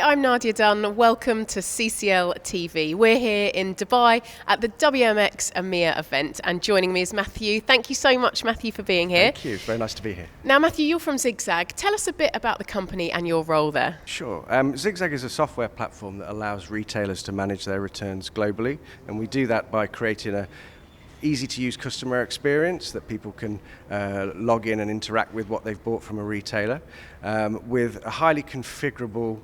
I'm Nadia Dunn. Welcome to CCL TV. We're here in Dubai at the WMX EMEA event, and joining me is Matthew. Thank you so much, Matthew, for being here. Thank you. It's very nice to be here. Now, Matthew, you're from ZigZag. Tell us a bit about the company and your role there. Sure. ZigZag is a software platform that allows retailers to manage their returns globally, and we do that by creating a easy-to-use customer experience that people can log in and interact with what they've bought from a retailer, with a highly configurable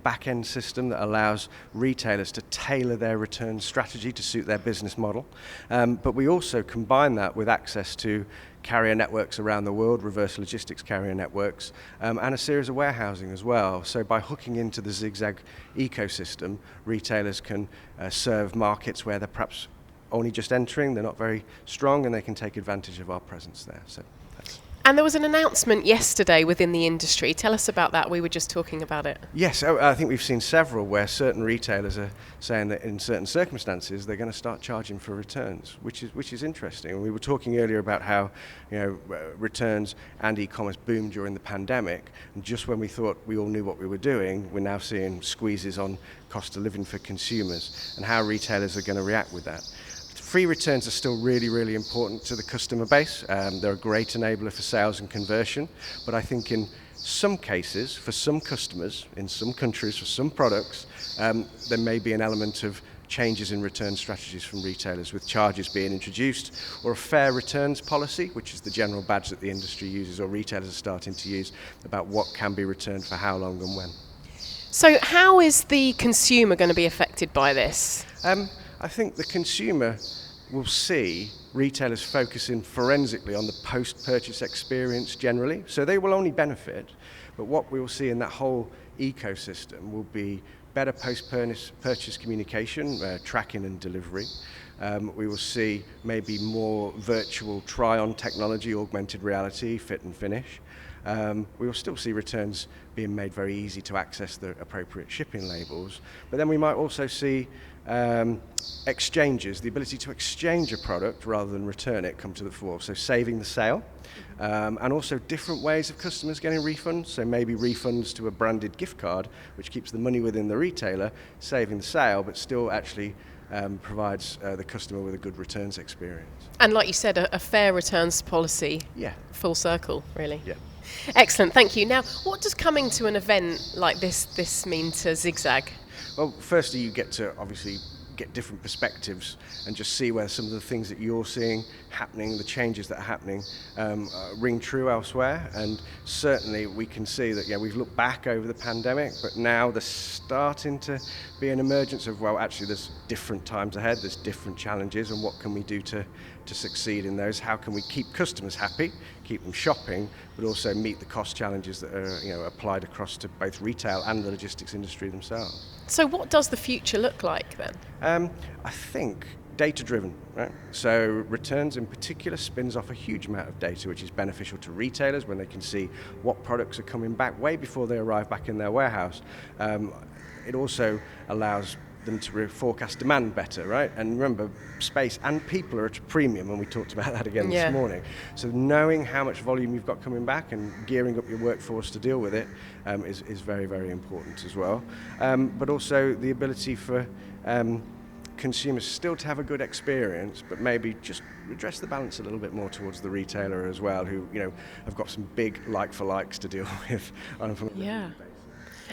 backend system that allows retailers to tailor their return strategy to suit their business model. But we also combine that with access to carrier networks around the world, reverse logistics carrier networks, and a series of warehousing as well. So by hooking into the ZigZag ecosystem, retailers can serve markets where they're perhaps only just entering, they're not very strong, and they can take advantage of our presence there. And there was an announcement yesterday within the industry. Tell us about that. We were just talking about it. Yes, I think we've seen several where certain retailers are saying that in certain circumstances they're going to start charging for returns, which is interesting. And we were talking earlier about how returns and e-commerce boomed during the pandemic, and just when we thought we all knew what we were doing, we're now seeing squeezes on cost of living for consumers and how retailers are going to react with that. Free returns are still really, really important to the customer base. They're a great enabler for sales and conversion, but I think in some cases, for some customers, in some countries, for some products, there may be an element of changes in return strategies from retailers, with charges being introduced, or a fair returns policy, which is the general badge that the industry uses or retailers are starting to use, about what can be returned for how long and when. So how is the consumer going to be affected by this? I think the consumer will see retailers focusing forensically on the post-purchase experience generally. So they will only benefit, but what we will see in that whole ecosystem will be better post-purchase communication, tracking and delivery. We will see maybe more virtual try-on technology, augmented reality, fit and finish. We will still see returns being made very easy to access the appropriate shipping labels, but then we might also see exchanges, the ability to exchange a product rather than return it, come to the fore. So saving the sale, and also different ways of customers getting refunds. So maybe refunds to a branded gift card, which keeps the money within the retailer, saving the sale, but still actually provides the customer with a good returns experience. And like you said, a fair returns policy. Yeah. Full circle, really. Yeah. Excellent, thank you. Now, what does coming to an event like this mean to ZigZag? Well, firstly, you get to obviously get different perspectives and just see where some of the things that you're seeing happening, the changes that are happening, ring true elsewhere. And certainly we can see that, we've looked back over the pandemic, but now there's starting to be an emergence of, well, actually there's different times ahead, there's different challenges, and what can we do to succeed in those? How can we keep customers happy, keep them shopping, but also meet the cost challenges that are applied across to both retail and the logistics industry themselves? So what does the future look like then? I think data-driven, right? So returns in particular spins off a huge amount of data, which is beneficial to retailers when they can see what products are coming back way before they arrive back in their warehouse. It also allows them to forecast demand better, right? And remember, space and people are at a premium, and we talked about that again this morning. So knowing how much volume you've got coming back and gearing up your workforce to deal with it is very, very important as well. But also the ability for consumers still to have a good experience, but maybe just redress the balance a little bit more towards the retailer as well, who have got some big like-for-likes to deal with. Yeah.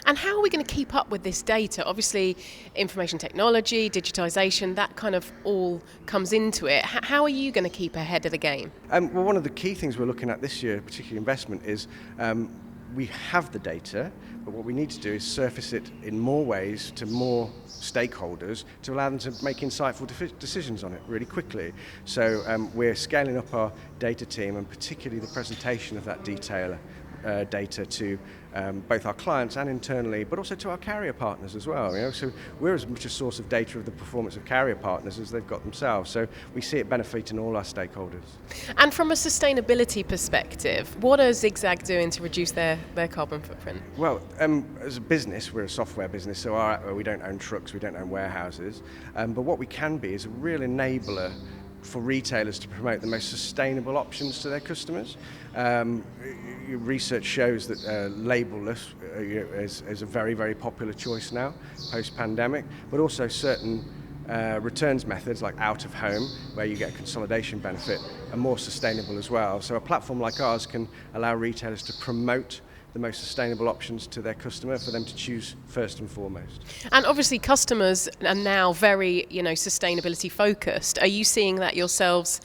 And how are we going to keep up with this data? Obviously, information technology, digitization, that kind of all comes into it. How are you going to keep ahead of the game? Well, one of the key things we're looking at this year, particularly investment, is we have the data, but what we need to do is surface it in more ways to more stakeholders to allow them to make insightful decisions on it really quickly. So we're scaling up our data team, and particularly the presentation of that data to both our clients and internally, but also to our carrier partners as well. So we're as much a source of data of the performance of carrier partners as they've got themselves. So we see it benefiting all our stakeholders. And from a sustainability perspective, what are ZigZag doing to reduce their carbon footprint? Well, as a business, we're a software business, so we don't own trucks, we don't own warehouses, but what we can be is a real enabler for retailers to promote the most sustainable options to their customers. Research shows that labelless is a very, very popular choice now, post-pandemic, but also certain returns methods like out of home, where you get a consolidation benefit, are more sustainable as well. So a platform like ours can allow retailers to promote the most sustainable options to their customer for them to choose first and foremost. And obviously customers are now very, sustainability focused. Are you seeing that yourselves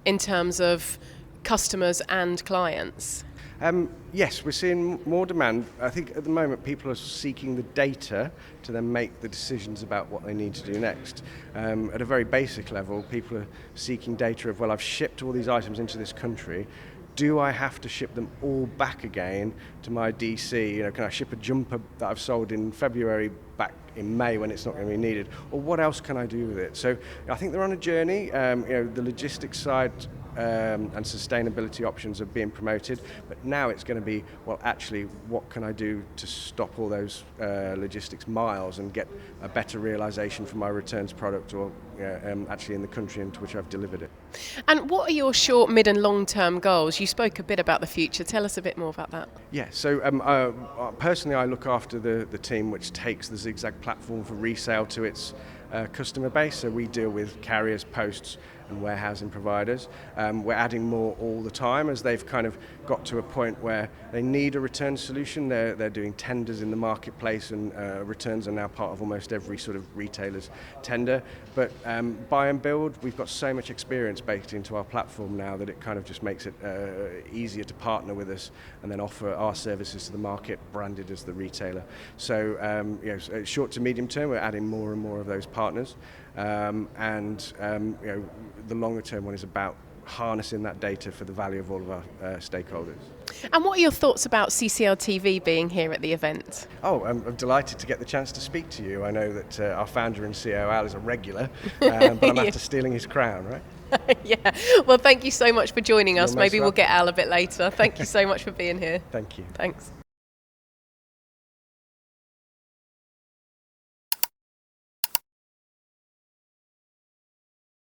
in terms of customers and clients? Yes, we're seeing more demand. I think at the moment people are seeking the data to then make the decisions about what they need to do next. At a very basic level, people are seeking data of, well, I've shipped all these items into this country. Do I have to ship them all back again to my DC? Can I ship a jumper that I've sold in February back in May when it's not going to be needed? Or what else can I do with it? So I think they're on a journey. The logistics side and sustainability options are being promoted, but now it's going to be, well, actually, what can I do to stop all those logistics miles and get a better realisation for my returns product, or actually in the country into which I've delivered it. And what are your short, mid and long-term goals? You spoke a bit about the future. Tell us a bit more about that. Yeah, so personally I look after the team which takes the ZigZag platform for resale to its customer base. So we deal with carriers, posts and warehousing providers. We're adding more all the time as they've kind of got to a point where they need a return solution. They're doing tenders in the marketplace, and returns are now part of almost every sort of retailer's tender. But buy and build, we've got so much experience baked into our platform now that it kind of just makes it easier to partner with us and then offer our services to the market branded as the retailer. So short to medium term, we're adding more and more of those partners. The longer term one is about harnessing that data for the value of all of our stakeholders. And what are your thoughts about CCL TV being here at the event? Oh, I'm delighted to get the chance to speak to you. I know that our founder and CEO, Al, is a regular, but I'm after stealing his crown, right? Yeah, well, thank you so much for joining us. You're most Maybe we'll welcome. get Al a bit later. Thank you so much for being here. Thank you. Thanks.